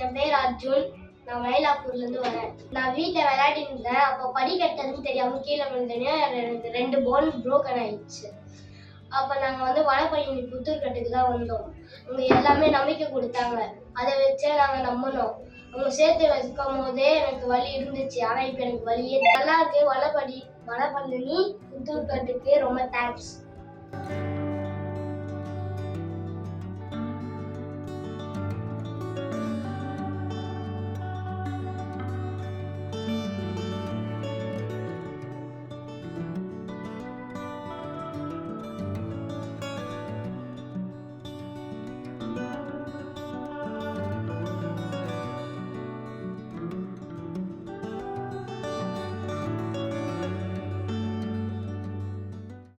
என் பேர் அர்ஜுன். நான் மயிலாப்பூர்லேருந்து வரேன். நான் வீட்டில் விளையாடிட்டு இருந்தேன். அப்போ படிக்கட்டுன்னு தெரியாமல் கீழே விழுந்தோடனே எனக்கு 2 போன் ப்ரோக்கன் ஆயிடுச்சு. அப்போ நாங்கள் வடபழனி புத்தூர்கட்டுக்கு தான் வந்தோம். அவங்க எல்லாமே நம்பிக்கை கொடுத்தாங்க. அதை வச்சே நாங்கள் நம்பினோம். அவங்க சேர்த்து வைக்கும் போதே எனக்கு வலி இருந்துச்சு. ஆனால் இப்போ எனக்கு வலியே நல்லா இருக்கு. வடபழனி புத்தூர்கட்டுக்கு ரொம்ப தேங்க்ஸ்.